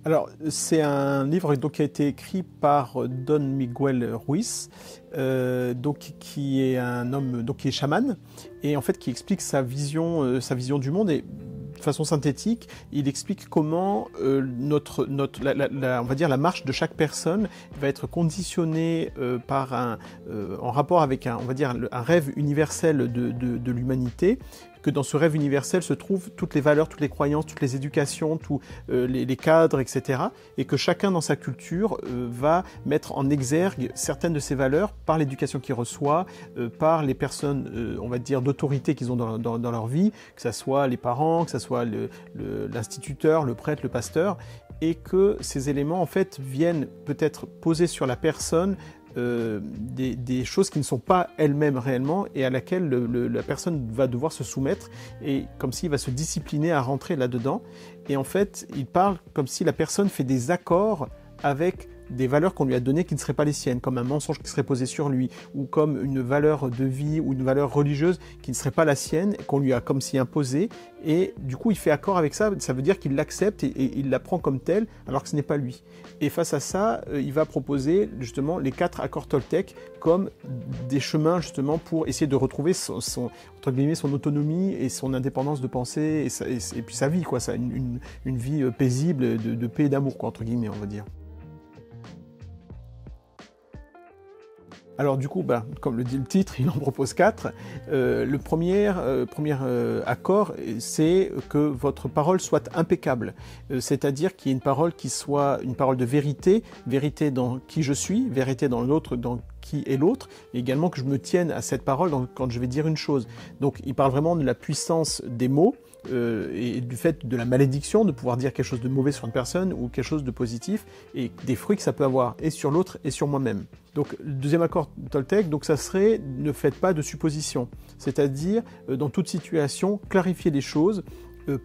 Alors, c'est un livre donc, qui a été écrit par Don Miguel Ruiz, qui est un homme qui est chaman, et en fait qui explique sa vision du monde. Et de façon synthétique, il explique comment on va dire la marche de chaque personne va être conditionnée en rapport avec on va dire un rêve universel de l'humanité, que dans ce rêve universel se trouvent toutes les valeurs, toutes les croyances, toutes les éducations, tous les cadres, etc. Et que chacun dans sa culture va mettre en exergue certaines de ces valeurs par l'éducation qu'il reçoit, par les personnes, on va dire, d'autorité qu'ils ont dans leur vie, que ce soit les parents, que ce soit l'instituteur, le prêtre, le pasteur, et que ces éléments, en fait, viennent peut-être poser sur la personne des choses qui ne sont pas elles-mêmes réellement et à laquelle la personne va devoir se soumettre, et comme s'il va se discipliner à rentrer là-dedans. Et en fait, il parle comme si la personne fait des accords avec des valeurs qu'on lui a données qui ne seraient pas les siennes, comme un mensonge qui serait posé sur lui, ou comme une valeur de vie ou une valeur religieuse qui ne serait pas la sienne, qu'on lui a comme si imposée, et du coup il fait accord avec ça, ça veut dire qu'il l'accepte et il la prend comme telle, alors que ce n'est pas lui. Et face à ça, il va proposer justement les 4 accords Toltec comme des chemins justement pour essayer de retrouver entre guillemets, son autonomie et son indépendance de pensée, et puis sa vie, quoi, une vie paisible, de paix et d'amour, quoi, entre guillemets, on va dire. Alors du coup, comme le dit le titre, il en propose 4. Le premier accord, c'est que votre parole soit impeccable. C'est-à-dire qu'il y ait une parole qui soit une parole de vérité, vérité dans qui je suis, vérité dans l'autre, dans qui est l'autre, et également que je me tienne à cette parole quand je vais dire une chose. Donc il parle vraiment de la puissance des mots, et du fait de la malédiction, de pouvoir dire quelque chose de mauvais sur une personne ou quelque chose de positif, et des fruits que ça peut avoir, et sur l'autre et sur moi-même. Donc le deuxième accord Toltec, donc ça serait ne faites pas de suppositions, c'est-à-dire dans toute situation, clarifier les choses,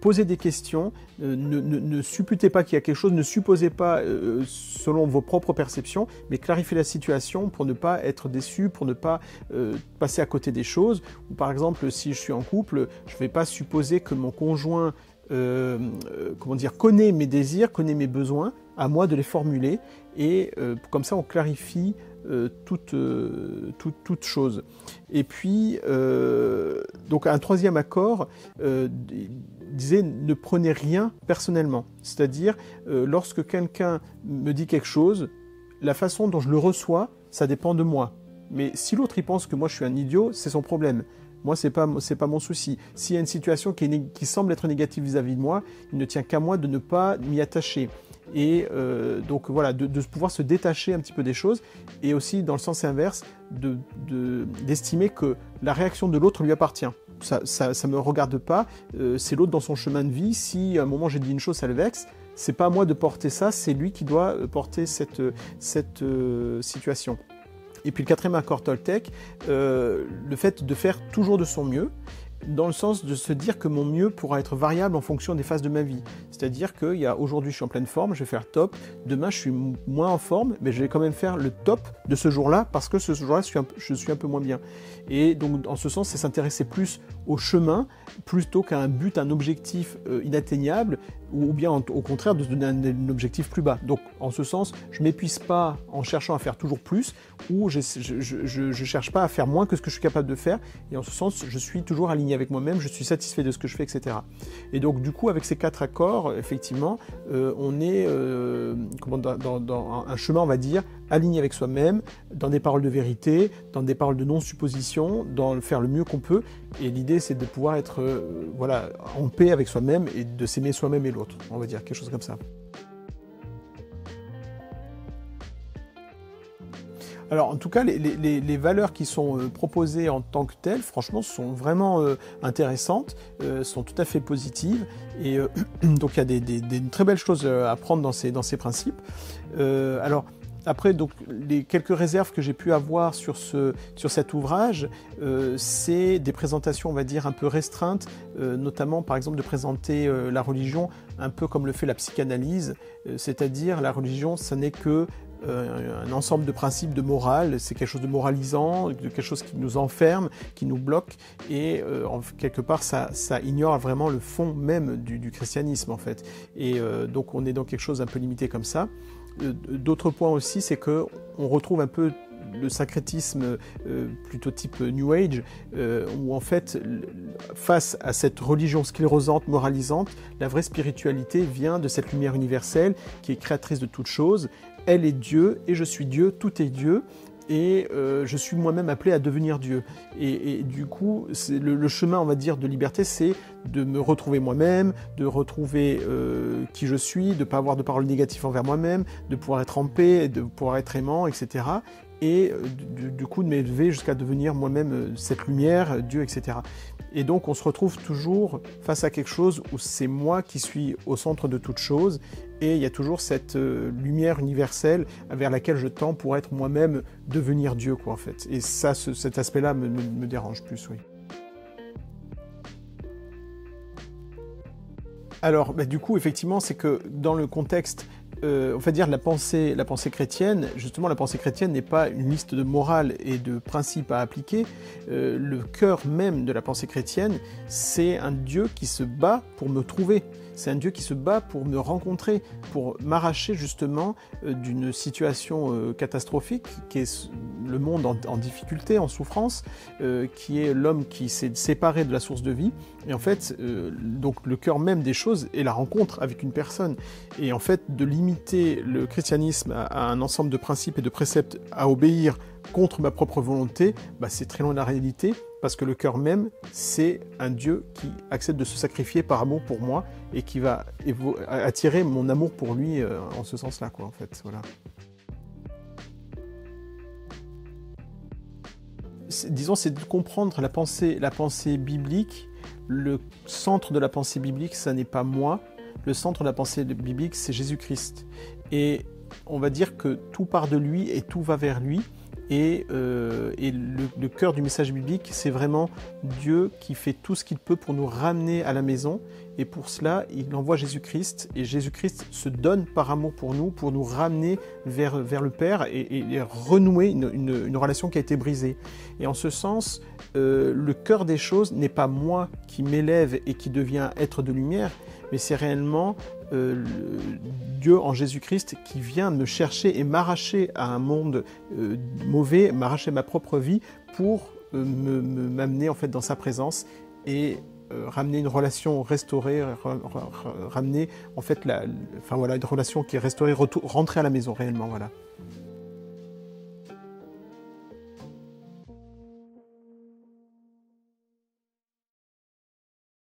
posez des questions, ne supputez pas qu'il y a quelque chose, ne supposez pas selon vos propres perceptions, mais clarifiez la situation pour ne pas être déçu, pour ne pas passer à côté des choses. Ou par exemple, si je suis en couple, je ne vais pas supposer que mon conjoint connaît mes désirs, connaît mes besoins, à moi de les formuler, et comme ça on clarifie toute chose. Et puis, donc un troisième accord disait ne prenez rien personnellement. C'est-à-dire, lorsque quelqu'un me dit quelque chose, la façon dont je le reçois, ça dépend de moi. Mais si l'autre il pense que moi je suis un idiot, c'est son problème. Moi, c'est pas mon souci. S'il y a une situation qui semble être négative vis-à-vis de moi, il ne tient qu'à moi de ne pas m'y attacher. Et donc voilà, de pouvoir se détacher un petit peu des choses, et aussi dans le sens inverse, d'estimer que la réaction de l'autre lui appartient. Ça me regarde pas, c'est l'autre dans son chemin de vie. Si à un moment j'ai dit une chose, ça le vexe, c'est pas à moi de porter ça, c'est lui qui doit porter cette situation. Et puis le quatrième accord Toltec, le fait de faire toujours de son mieux, dans le sens de se dire que mon mieux pourra être variable en fonction des phases de ma vie. C'est-à-dire que aujourd'hui je suis en pleine forme, je vais faire top, demain je suis moins en forme, mais je vais quand même faire le top de ce jour-là, parce que ce jour-là je suis un peu moins bien. Et donc en ce sens, c'est s'intéresser plus au chemin, plutôt qu'à un but, un objectif inatteignable, ou bien au contraire de se donner un objectif plus bas. Donc en ce sens, je ne m'épuise pas en cherchant à faire toujours plus, ou je cherche pas à faire moins que ce que je suis capable de faire, et en ce sens, je suis toujours aligné avec moi-même, je suis satisfait de ce que je fais, etc. Et donc du coup, avec ces 4 accords, effectivement, on est dans un chemin, on va dire, aligné avec soi-même, dans des paroles de vérité, dans des paroles de non-supposition, dans faire le mieux qu'on peut. Et l'idée, c'est de pouvoir être en paix avec soi-même et de s'aimer soi-même et l'autre, on va dire, quelque chose comme ça. Alors en tout cas, les valeurs qui sont proposées en tant que telles, franchement, sont vraiment intéressantes, sont tout à fait positives, et donc il y a des très belles choses à prendre dans ces principes. Alors après, donc, les quelques réserves que j'ai pu avoir sur cet ouvrage, c'est des présentations, on va dire, un peu restreintes, notamment, par exemple, de présenter la religion un peu comme le fait la psychanalyse, c'est-à-dire la religion, ça n'est que un ensemble de principes de morale, c'est quelque chose de moralisant, de quelque chose qui nous enferme, qui nous bloque, et quelque part ça ignore vraiment le fond même du christianisme en fait. Et donc on est dans quelque chose un peu limité comme ça. D'autres points aussi, c'est que on retrouve un peu le syncrétisme plutôt type New Age, où en fait, face à cette religion sclérosante, moralisante, la vraie spiritualité vient de cette lumière universelle qui est créatrice de toutes choses. Elle est Dieu et je suis Dieu, tout est Dieu. Et je suis moi-même appelé à devenir Dieu. Et du coup, le chemin, on va dire, de liberté, c'est de me retrouver moi-même, de retrouver qui je suis, de ne pas avoir de paroles négatives envers moi-même, de pouvoir être en paix, de pouvoir être aimant, etc. Et du coup, de m'élever jusqu'à devenir moi-même cette lumière, Dieu, etc. Et donc, on se retrouve toujours face à quelque chose où c'est moi qui suis au centre de toute chose, et il y a toujours cette lumière universelle vers laquelle je tends pour être moi-même, devenir Dieu, quoi, en fait. Et ça, cet aspect-là me dérange plus, oui. Alors, du coup, effectivement, c'est que dans le contexte, on va dire la pensée chrétienne, justement, la pensée chrétienne n'est pas une liste de morales et de principes à appliquer. Le cœur même de la pensée chrétienne, c'est un Dieu qui se bat pour me trouver. C'est un Dieu qui se bat pour me rencontrer, pour m'arracher justement d'une situation catastrophique, qui est le monde en difficulté, en souffrance, qui est l'homme qui s'est séparé de la source de vie. Et en fait, donc le cœur même des choses est la rencontre avec une personne. Et en fait, de limiter le christianisme à un ensemble de principes et de préceptes à obéir contre ma propre volonté, c'est très loin de la réalité, parce que le cœur même, c'est un Dieu qui accepte de se sacrifier par amour pour moi et qui va attirer mon amour pour lui en ce sens-là, quoi, en fait. Voilà. Disons, c'est de comprendre la pensée biblique. Le centre de la pensée biblique, ça n'est pas moi. Le centre de la pensée biblique, c'est Jésus-Christ. Et on va dire que tout part de lui et tout va vers lui. Et le cœur du message biblique, c'est vraiment Dieu qui fait tout ce qu'il peut pour nous ramener à la maison. Et pour cela, il envoie Jésus-Christ. Et Jésus-Christ se donne par amour pour nous ramener vers le Père et renouer une relation qui a été brisée. Et en ce sens, le cœur des choses n'est pas moi qui m'élève et qui devient être de lumière, mais c'est réellement Dieu en Jésus-Christ qui vient me chercher et m'arracher à un monde mauvais, m'arracher ma propre vie pour m'amener en fait dans sa présence et ramener une relation restaurée, ramener en fait une relation qui est restaurée, rentrer à la maison réellement, voilà.